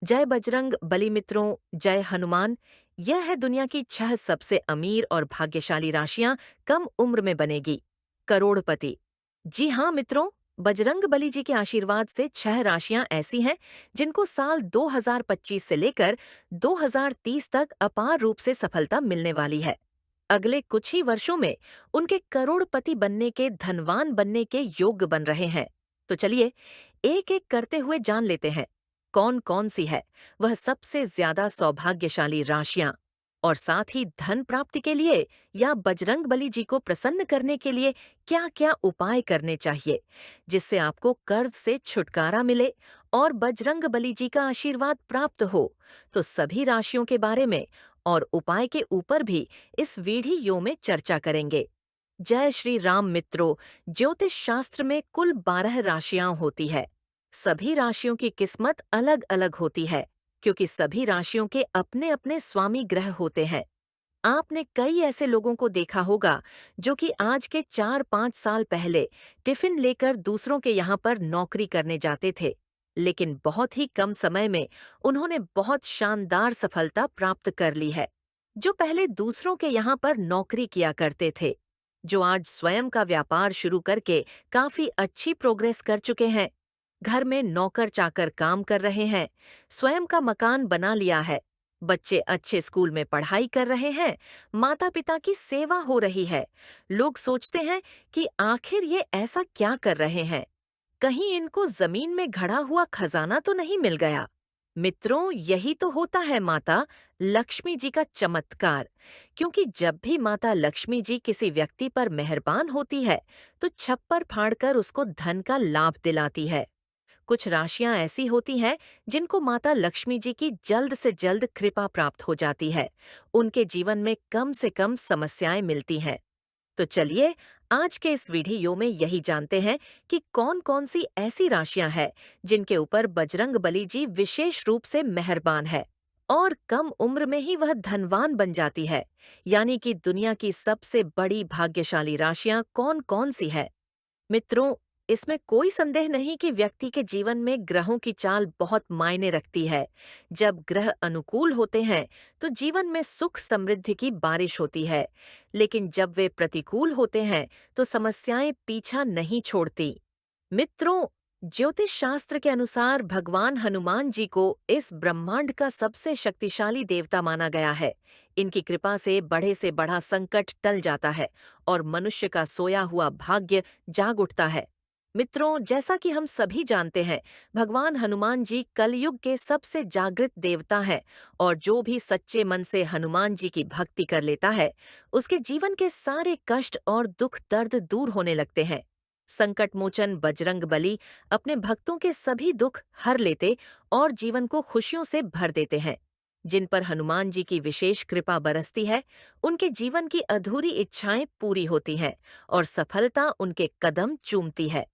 जय बजरंग बली मित्रों, जय हनुमान। यह है दुनिया की 6 सबसे अमीर और भाग्यशाली राशियां कम उम्र में बनेगी। करोड़पति। जी हाँ मित्रों, बजरंग बली जी के आशीर्वाद से 6 राशियां ऐसी हैं जिनको साल 2025 से लेकर 2030 तक अपार रूप से सफलता मिलने वाली है। अगले कुछ ही वर्षों में उनके करोड़पति बनने के, धनवान बनने के योग्य बन रहे हैं। तो चलिए एक एक करते हुए जान लेते हैं कौन कौन सी है वह सबसे ज्यादा सौभाग्यशाली राशियां, और साथ ही धन प्राप्ति के लिए या बजरंग बली जी को प्रसन्न करने के लिए क्या क्या उपाय करने चाहिए जिससे आपको कर्ज से छुटकारा मिले और बजरंग बली जी का आशीर्वाद प्राप्त हो। तो सभी राशियों के बारे में और उपाय के ऊपर भी इस वीडियो में चर्चा करेंगे। जय श्री राम मित्रों, ज्योतिष शास्त्र में कुल 12 राशियां होती है। सभी राशियों की किस्मत अलग अलग होती है क्योंकि सभी राशियों के अपने अपने स्वामी ग्रह होते हैं। आपने कई ऐसे लोगों को देखा होगा जो कि आज के 4-5 साल पहले टिफिन लेकर दूसरों के यहाँ पर नौकरी करने जाते थे, लेकिन बहुत ही कम समय में उन्होंने बहुत शानदार सफलता प्राप्त कर ली है। जो पहले दूसरों के यहाँ पर नौकरी किया करते थे, जो आज स्वयं का व्यापार शुरू करके काफी अच्छी प्रोग्रेस कर चुके हैं, घर में नौकर चाकर काम कर रहे हैं, स्वयं का मकान बना लिया है, बच्चे अच्छे स्कूल में पढ़ाई कर रहे हैं, माता पिता की सेवा हो रही है। लोग सोचते हैं कि आखिर ये ऐसा क्या कर रहे हैं, कहीं इनको जमीन में घड़ा हुआ खजाना तो नहीं मिल गया। मित्रों, यही तो होता है माता लक्ष्मी जी का चमत्कार। क्योंकि जब भी माता लक्ष्मी जी किसी व्यक्ति पर मेहरबान होती है तो छप्पर फाड़कर उसको धन का लाभ दिलाती है। कुछ राशियां ऐसी होती हैं जिनको माता लक्ष्मी जी की जल्द से जल्द कृपा प्राप्त हो जाती है, उनके जीवन में कम से कम समस्याएं मिलती हैं। तो चलिए आज के इस वीडियो में यही जानते हैं कि कौन कौन सी ऐसी राशियां हैं जिनके ऊपर बजरंग बली जी विशेष रूप से मेहरबान है और कम उम्र में ही वह धनवान बन जाती है। यानी कि दुनिया की सबसे बड़ी भाग्यशाली राशियां कौन कौन सी है। मित्रों, इसमें कोई संदेह नहीं कि व्यक्ति के जीवन में ग्रहों की चाल बहुत मायने रखती है। जब ग्रह अनुकूल होते हैं तो जीवन में सुख समृद्धि की बारिश होती है, लेकिन जब वे प्रतिकूल होते हैं तो समस्याएं पीछा नहीं छोड़ती। मित्रों, ज्योतिष शास्त्र के अनुसार भगवान हनुमान जी को इस ब्रह्मांड का सबसे शक्तिशाली देवता माना गया है। इनकी कृपा से बड़े से बड़ा संकट टल जाता है और मनुष्य का सोया हुआ भाग्य जाग उठता है। मित्रों, जैसा कि हम सभी जानते हैं, भगवान हनुमान जी कलयुग के सबसे जागृत देवता हैं और जो भी सच्चे मन से हनुमान जी की भक्ति कर लेता है, उसके जीवन के सारे कष्ट और दुख दर्द दूर होने लगते हैं। संकट मोचन बजरंग बली अपने भक्तों के सभी दुख हर लेते और जीवन को खुशियों से भर देते हैं। जिन पर हनुमान जी की विशेष कृपा बरसती है, उनके जीवन की अधूरी इच्छाएं पूरी होती हैं और सफलता उनके कदम चूमती है।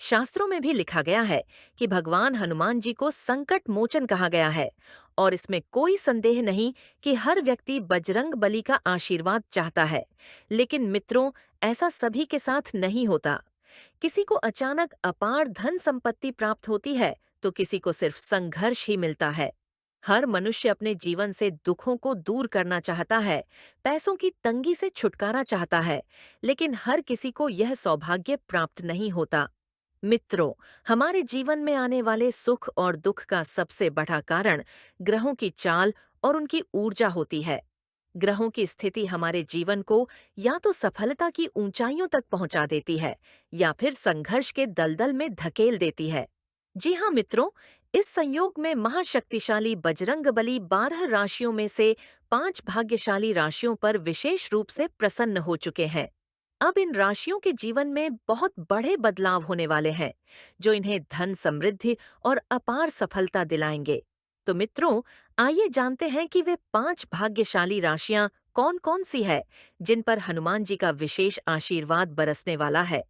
शास्त्रों में भी लिखा गया है कि भगवान हनुमान जी को संकट मोचन कहा गया है, और इसमें कोई संदेह नहीं कि हर व्यक्ति बजरंग बली का आशीर्वाद चाहता है। लेकिन मित्रों, ऐसा सभी के साथ नहीं होता। किसी को अचानक अपार धन संपत्ति प्राप्त होती है तो किसी को सिर्फ संघर्ष ही मिलता है। हर मनुष्य अपने जीवन से दुखों को दूर करना चाहता है, पैसों की तंगी से छुटकारा चाहता है, लेकिन हर किसी को यह सौभाग्य प्राप्त नहीं होता। मित्रों, हमारे जीवन में आने वाले सुख और दुख का सबसे बड़ा कारण ग्रहों की चाल और उनकी ऊर्जा होती है। ग्रहों की स्थिति हमारे जीवन को या तो सफलता की ऊंचाइयों तक पहुंचा देती है या फिर संघर्ष के दलदल में धकेल देती है। जी हाँ मित्रों, इस संयोग में महाशक्तिशाली बजरंग बली 12 राशियों में से 5 भाग्यशाली राशियों पर विशेष रूप से प्रसन्न हो चुके हैं। अब इन राशियों के जीवन में बहुत बड़े बदलाव होने वाले हैं जो इन्हें धन समृद्धि और अपार सफलता दिलाएंगे। तो मित्रों, आइए जानते हैं कि वे 5 भाग्यशाली राशियां कौन कौन सी है जिन पर हनुमान जी का विशेष आशीर्वाद बरसने वाला है।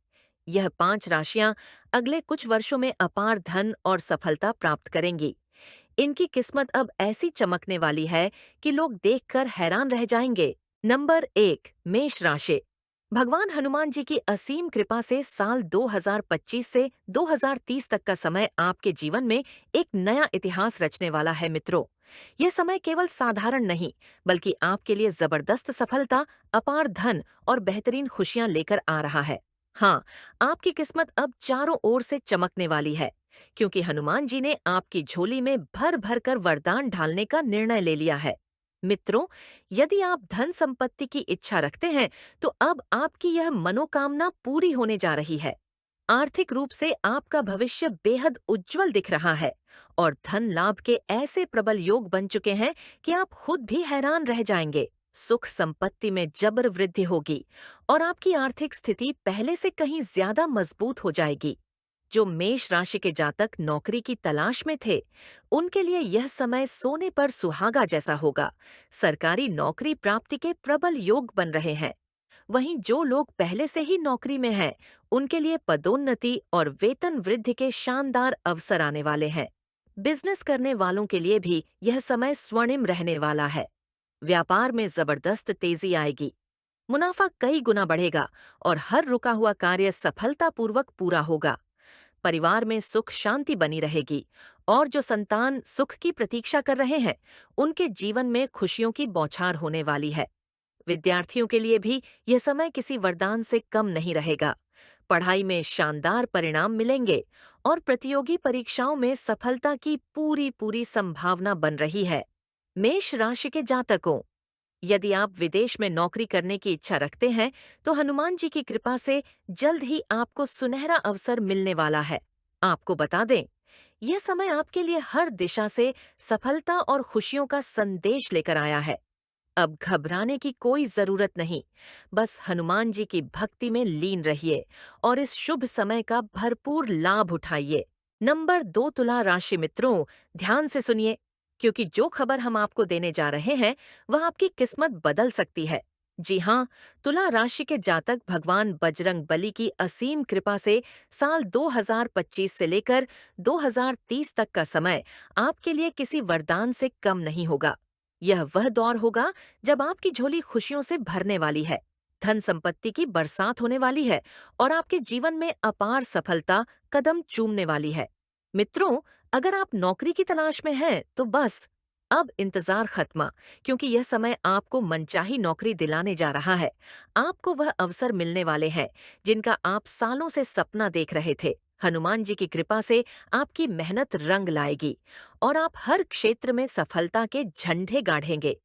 यह 5 राशियां अगले कुछ वर्षों में अपार धन और सफलता प्राप्त करेंगी। इनकी किस्मत अब ऐसी चमकने वाली है कि लोग देखकर हैरान रह जाएंगे। नंबर 1, मेष राशि। भगवान हनुमान जी की असीम कृपा से साल 2025 से 2030 तक का समय आपके जीवन में एक नया इतिहास रचने वाला है मित्रों। यह समय केवल साधारण नहीं, बल्कि आपके लिए जबरदस्त सफलता, अपार धन और बेहतरीन खुशियां लेकर आ रहा है। हाँ, आपकी किस्मत अब चारों ओर से चमकने वाली है, क्योंकि हनुमान जी ने आपकी झोली में भर भर कर वरदान ढालने का निर्णय ले लिया है। मित्रों, यदि आप धन संपत्ति की इच्छा रखते हैं, तो अब आपकी यह मनोकामना पूरी होने जा रही है। आर्थिक रूप से आपका भविष्य बेहद उज्जवल दिख रहा है और धन लाभ के ऐसे प्रबल योग बन चुके हैं कि आप खुद भी हैरान रह जाएंगे। सुख संपत्ति में जबर वृद्धि होगी और आपकी आर्थिक स्थिति पहले से कहीं ज्यादा मजबूत हो जाएगी। जो मेष राशि के जातक नौकरी की तलाश में थे, उनके लिए यह समय सोने पर सुहागा जैसा होगा। सरकारी नौकरी प्राप्ति के प्रबल योग बन रहे हैं। वहीं जो लोग पहले से ही नौकरी में हैं, उनके लिए पदोन्नति और वेतन वृद्धि के शानदार अवसर आने वाले हैं। बिजनेस करने वालों के लिए भी यह समय स्वर्णिम रहने वाला है। व्यापार में जबरदस्त तेजी आएगी। मुनाफा कई गुना बढ़ेगा और हर रुका हुआ कार्य सफलतापूर्वक पूरा होगा। परिवार में सुख शांति बनी रहेगी और जो संतान सुख की प्रतीक्षा कर रहे हैं, उनके जीवन में खुशियों की बौछार होने वाली है। विद्यार्थियों के लिए भी यह समय किसी वरदान से कम नहीं रहेगा। पढ़ाई में शानदार परिणाम मिलेंगे और प्रतियोगी परीक्षाओं में सफलता की पूरी पूरी संभावना बन रही है। मेष राशि के जातकों, यदि आप विदेश में नौकरी करने की इच्छा रखते हैं, तो हनुमान जी की कृपा से जल्द ही आपको सुनहरा अवसर मिलने वाला है। आपको बता दें, यह समय आपके लिए हर दिशा से सफलता और खुशियों का संदेश लेकर आया है। अब घबराने की कोई जरूरत नहीं, बस हनुमान जी की भक्ति में लीन रहिए और इस शुभ समय का भरपूर लाभ उठाइए। नंबर 2, तुला राशि मित्रों, ध्यान से सुनिए, क्योंकि जो खबर हम आपको देने जा रहे हैं, वह आपकी किस्मत बदल सकती है। जी हाँ, तुला राशि के जातक भगवान बजरंग बली की असीम कृपा से साल 2025 से लेकर 2030 तक का समय आपके लिए किसी वरदान से कम नहीं होगा। यह वह दौर होगा जब आपकी झोली खुशियों से भरने वाली है, धन संपत्ति की बरसात होने वाली है और आपके जीवन में अपार सफलता कदम चूमने वाली है। मित्रों, अगर आप नौकरी की तलाश में हैं, तो बस अब इंतजार खत्म, क्योंकि यह समय आपको मनचाही नौकरी दिलाने जा रहा है। आपको वह अवसर मिलने वाले हैं जिनका आप सालों से सपना देख रहे थे। हनुमान जी की कृपा से आपकी मेहनत रंग लाएगी और आप हर क्षेत्र में सफलता के झंडे गाढ़ेंगे।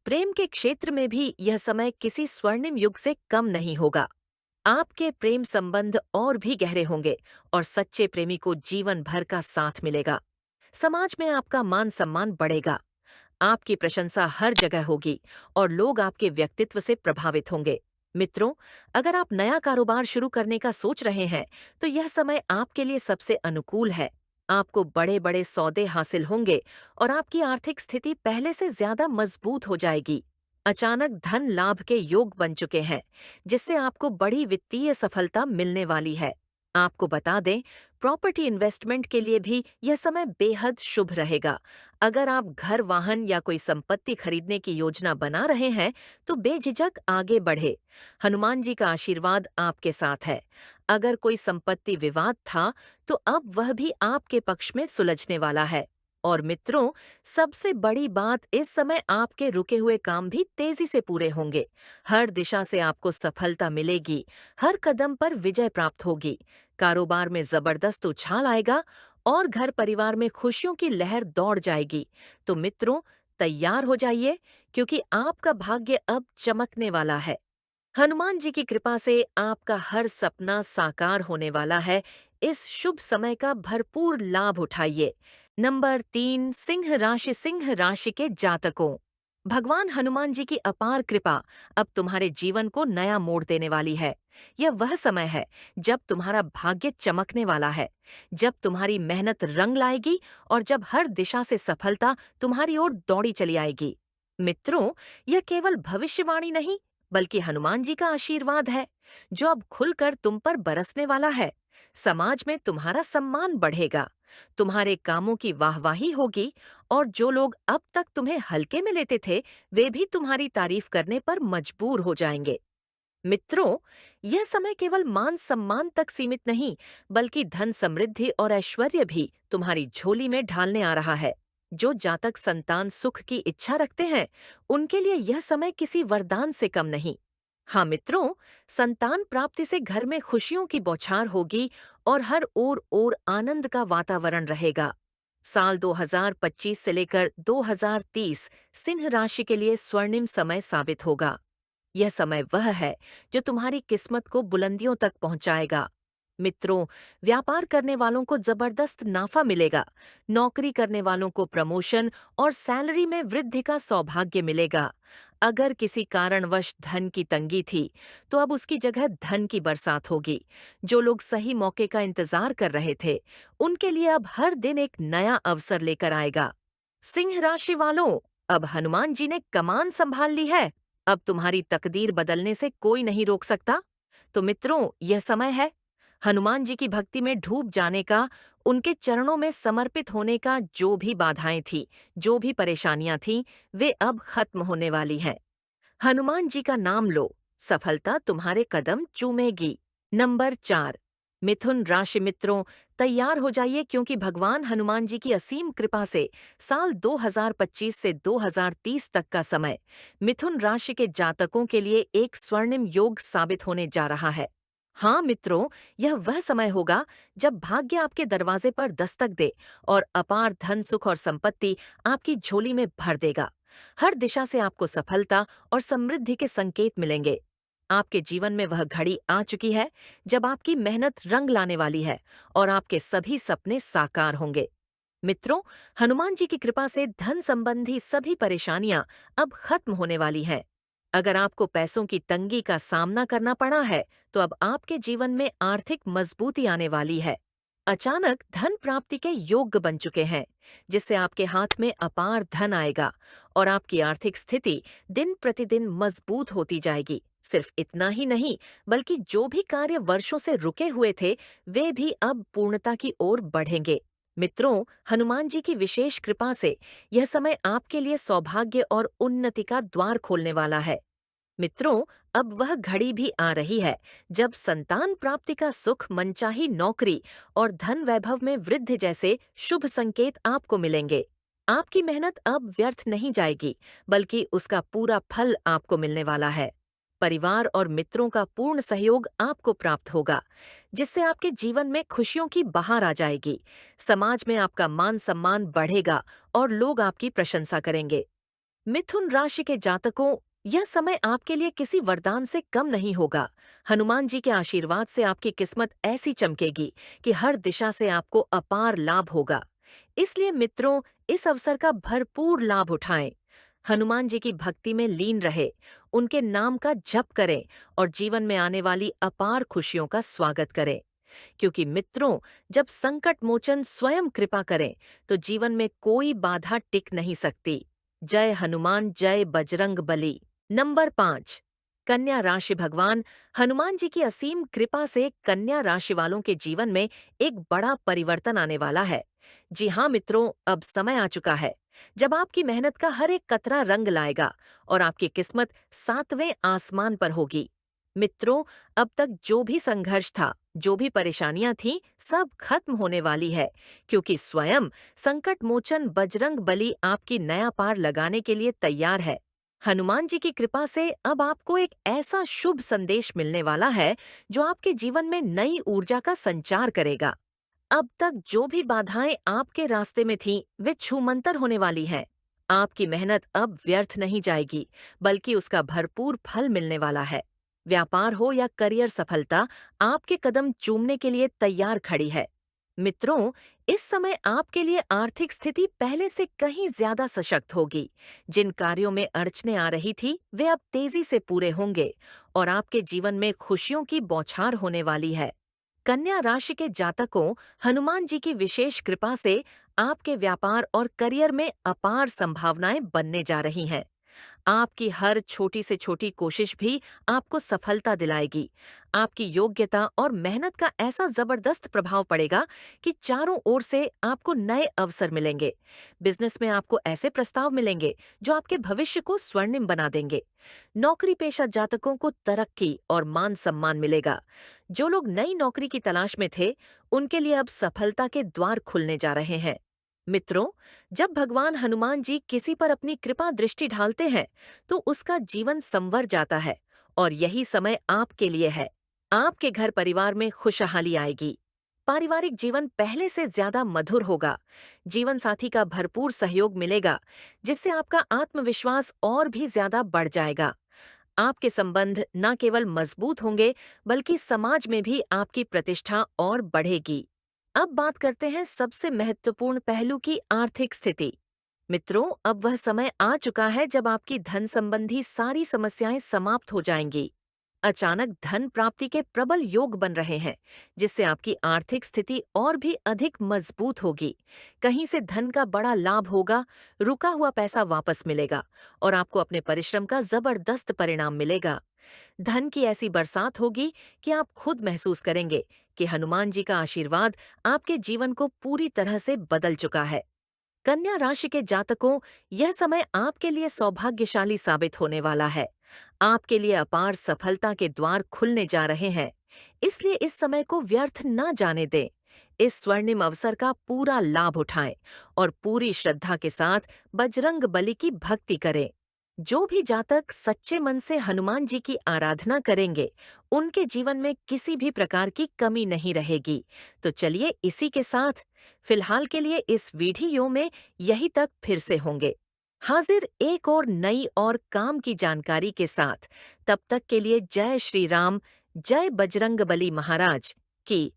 प्रेम के क्षेत्र में भी यह समय किसी स्वर्णिम युग से कम नहीं होगा। आपके प्रेम संबंध और भी गहरे होंगे और सच्चे प्रेमी को जीवन भर का साथ मिलेगा। समाज में आपका मान सम्मान बढ़ेगा। आपकी प्रशंसा हर जगह होगी और लोग आपके व्यक्तित्व से प्रभावित होंगे। मित्रों, अगर आप नया कारोबार शुरू करने का सोच रहे हैं, तो यह समय आपके लिए सबसे अनुकूल है। आपको बड़े बड़े सौदे हासिल होंगे और आपकी आर्थिक स्थिति पहले से ज्यादा मजबूत हो जाएगी। अचानक धन लाभ के योग बन चुके हैं, जिससे आपको बड़ी वित्तीय सफलता मिलने वाली है। आपको बता दें, प्रॉपर्टी इन्वेस्टमेंट के लिए भी यह समय बेहद शुभ रहेगा। अगर आप घर, वाहन या कोई संपत्ति खरीदने की योजना बना रहे हैं, तो बेझिझक आगे बढ़े। हनुमान जी का आशीर्वाद आपके साथ है। अगर कोई संपत्ति विवाद था, तो अब वह भी आपके पक्ष में सुलझने वाला है। और मित्रों, सबसे बड़ी बात, इस समय आपके रुके हुए काम भी तेजी से पूरे होंगे। हर दिशा से आपको सफलता मिलेगी, हर कदम पर विजय प्राप्त होगी। कारोबार में जबरदस्त उछाल आएगा और घर परिवार में खुशियों की लहर दौड़ जाएगी। तो मित्रों, तैयार हो जाइए, क्योंकि आपका भाग्य अब चमकने वाला है। हनुमान जी की कृपा से आपका हर सपना साकार होने वाला है। इस शुभ समय का भरपूर लाभ उठाइए। नंबर 3, सिंह राशि के जातकों, भगवान हनुमान जी की अपार कृपा अब तुम्हारे जीवन को नया मोड़ देने वाली है। यह वह समय है जब तुम्हारा भाग्य चमकने वाला है, जब तुम्हारी मेहनत रंग लाएगी और जब हर दिशा से सफलता तुम्हारी ओर दौड़ी चली आएगी। मित्रों, यह केवल भविष्यवाणी नहीं, बल्कि हनुमान जी का आशीर्वाद है, जो अब खुलकर तुम पर बरसने वाला है। समाज में तुम्हारा सम्मान बढ़ेगा, तुम्हारे कामों की वाहवाही होगी और जो लोग अब तक तुम्हें हल्के में लेते थे, वे भी तुम्हारी तारीफ करने पर मजबूर हो जाएंगे। मित्रों, यह समय केवल मान सम्मान तक सीमित नहीं, बल्कि धन समृद्धि और ऐश्वर्य भी तुम्हारी झोली में ढालने आ रहा है। जो जातक संतान सुख की इच्छा रखते हैं, उनके लिए यह समय किसी वरदान से कम नहीं। हाँ मित्रों, संतान प्राप्ति से घर में खुशियों की बौछार होगी और हर ओर आनंद का वातावरण रहेगा। साल 2025 से लेकर 2030 सिंह राशि के लिए स्वर्णिम समय साबित होगा। यह समय वह है जो तुम्हारी किस्मत को बुलंदियों तक पहुंचाएगा। मित्रों, व्यापार करने वालों को जबरदस्त नाफा मिलेगा, नौकरी करने वालों को प्रमोशन और सैलरी में वृद्धि का सौभाग्य मिलेगा। अगर किसी कारणवश धन की तंगी थी, तो अब उसकी जगह धन की बरसात होगी। जो लोग सही मौके का इंतजार कर रहे थे, उनके लिए अब हर दिन एक नया अवसर लेकर आएगा। सिंह राशि वालों, अब हनुमान जी ने कमान संभाल ली है। अब तुम्हारी तकदीर बदलने से कोई नहीं रोक सकता। तो मित्रों, यह समय है हनुमान जी की भक्ति में डूब जाने का, उनके चरणों में समर्पित होने का। जो भी बाधाएं थी, जो भी परेशानियां थीं, वे अब खत्म होने वाली हैं। हनुमान जी का नाम लो, सफलता तुम्हारे कदम चूमेगी। नंबर 4, मिथुन राशि मित्रों, तैयार हो जाइए, क्योंकि भगवान हनुमान जी की असीम कृपा से साल 2025 से 2030 तक का समय मिथुन राशि के जातकों के लिए एक स्वर्णिम योग साबित होने जा रहा है। हाँ मित्रों, यह वह समय होगा जब भाग्य आपके दरवाजे पर दस्तक दे और अपार धन सुख और संपत्ति आपकी झोली में भर देगा। हर दिशा से आपको सफलता और समृद्धि के संकेत मिलेंगे। आपके जीवन में वह घड़ी आ चुकी है जब आपकी मेहनत रंग लाने वाली है और आपके सभी सपने साकार होंगे। मित्रों, हनुमान जी की कृपा से धन संबंधी सभी परेशानियां अब खत्म होने वाली हैं। अगर आपको पैसों की तंगी का सामना करना पड़ा है, तो अब आपके जीवन में आर्थिक मजबूती आने वाली है। अचानक धन प्राप्ति के योग्य बन चुके हैं, जिससे आपके हाथ में अपार धन आएगा और आपकी आर्थिक स्थिति दिन प्रतिदिन मजबूत होती जाएगी। सिर्फ इतना ही नहीं, बल्कि जो भी कार्य वर्षों से रुके हुए थे, वे भी अब पूर्णता की ओर बढ़ेंगे। मित्रों, हनुमान जी की विशेष कृपा से यह समय आपके लिए सौभाग्य और उन्नति का द्वार खोलने वाला है। मित्रों, अब वह घड़ी भी आ रही है जब संतान प्राप्ति का सुख, मनचाही नौकरी और धन वैभव में वृद्धि जैसे शुभ संकेत आपको मिलेंगे। आपकी मेहनत अब व्यर्थ नहीं जाएगी, बल्कि उसका पूरा फल आपको मिलने वाला है। परिवार और मित्रों का पूर्ण सहयोग आपको प्राप्त होगा, जिससे आपके जीवन में खुशियों की बहार आ जाएगी। समाज में आपका मान सम्मान बढ़ेगा और लोग आपकी प्रशंसा करेंगे। मिथुन राशि के जातकों, यह समय आपके लिए किसी वरदान से कम नहीं होगा। हनुमान जी के आशीर्वाद से आपकी किस्मत ऐसी चमकेगी कि हर दिशा से आपको अपार लाभ होगा। इसलिए मित्रों, इस अवसर का भरपूर लाभ उठाएं। हनुमान जी की भक्ति में लीन रहे, उनके नाम का जप करें और जीवन में आने वाली अपार खुशियों का स्वागत करें। क्योंकि मित्रों, जब संकट मोचन स्वयं कृपा करें, तो जीवन में कोई बाधा टिक नहीं सकती। जय हनुमान, जय बजरंग बली। नंबर 5, कन्या राशि भगवान हनुमान जी की असीम कृपा से कन्या राशि वालों के जीवन में एक बड़ा परिवर्तन आने वाला है। जी हाँ मित्रों, अब समय आ चुका है जब आपकी मेहनत का हर एक कतरा रंग लाएगा और आपकी किस्मत 7वें आसमान पर होगी। मित्रों, अब तक जो भी संघर्ष था, जो भी परेशानियां थीं, सब खत्म होने वाली है, क्योंकि स्वयं संकट मोचन बजरंग बली आपकी नया पार लगाने के लिए तैयार है। हनुमान जी की कृपा से अब आपको एक ऐसा शुभ संदेश मिलने वाला है जो आपके जीवन में नई ऊर्जा का संचार करेगा। अब तक जो भी बाधाएं आपके रास्ते में थीं, वे छूमंतर होने वाली हैं। आपकी मेहनत अब व्यर्थ नहीं जाएगी, बल्कि उसका भरपूर फल मिलने वाला है। व्यापार हो या करियर सफलता, आपके कदम चूमने के लिए तैयार खड़ी है। मित्रों, इस समय आपके लिए आर्थिक स्थिति पहले से कहीं ज्यादा सशक्त होगी। जिन कार्यों में अड़चने आ रही थी, वे अब तेजी से पूरे होंगे और आपके जीवन में खुशियों की बौछार होने वाली है। कन्या राशि के जातकों, हनुमान जी की विशेष कृपा से आपके व्यापार और करियर में अपार संभावनाएं बनने जा रही हैं। आपकी हर छोटी से छोटी कोशिश भी आपको सफलता दिलाएगी। आपकी योग्यता और मेहनत का ऐसा जबरदस्त प्रभाव पड़ेगा कि चारों ओर से आपको नए अवसर मिलेंगे। बिजनेस में आपको ऐसे प्रस्ताव मिलेंगे जो आपके भविष्य को स्वर्णिम बना देंगे। नौकरी पेशा जातकों को तरक्की और मान सम्मान मिलेगा। जो लोग नई नौकरी की तलाश में थे, उनके लिए अब सफलता के द्वार खुलने जा रहे हैं। मित्रों, जब भगवान हनुमान जी किसी पर अपनी कृपा दृष्टि ढालते हैं, तो उसका जीवन संवर जाता है। और यही समय आपके लिए है। आपके घर परिवार में खुशहाली आएगी। पारिवारिक जीवन पहले से ज्यादा मधुर होगा। जीवन साथी का भरपूर सहयोग मिलेगा, जिससे आपका आत्मविश्वास और भी ज्यादा बढ़ जाएगा। आपके संबंध न केवल मजबूत होंगे, बल्कि समाज में भी आपकी प्रतिष्ठा और बढ़ेगी। अब बात करते हैं सबसे महत्वपूर्ण पहलू की, आर्थिक स्थिति। मित्रों, अब वह समय आ चुका है जब आपकी धन संबंधी सारी समस्याएं समाप्त हो जाएंगी। अचानक धन प्राप्ति के प्रबल योग बन रहे हैं, जिससे आपकी आर्थिक स्थिति और भी अधिक मजबूत होगी। कहीं से धन का बड़ा लाभ होगा, रुका हुआ पैसा वापस मिलेगा और आपको अपने परिश्रम का जबरदस्त परिणाम मिलेगा। धन की ऐसी बरसात होगी कि आप खुद महसूस करेंगे कि हनुमान जी का आशीर्वाद आपके जीवन को पूरी तरह से बदल चुका है। कन्या राशि के जातकों, यह समय आपके लिए सौभाग्यशाली साबित होने वाला है। आपके लिए अपार सफलता के द्वार खुलने जा रहे हैं। इसलिए इस समय को व्यर्थ न जाने दें। इस स्वर्णिम अवसर का पूरा लाभ उठाएं और पूरी श्रद्धा के साथ बजरंग बली की भक्ति करें। जो भी जातक सच्चे मन से हनुमान जी की आराधना करेंगे, उनके जीवन में किसी भी प्रकार की कमी नहीं रहेगी। तो चलिए इसी के साथ फिलहाल के लिए इस वीडियो में यही तक फिर से होंगे हाजिर एक और नई और काम की जानकारी के साथ। तब तक के लिए जय श्री राम, जय बजरंग बली महाराज की।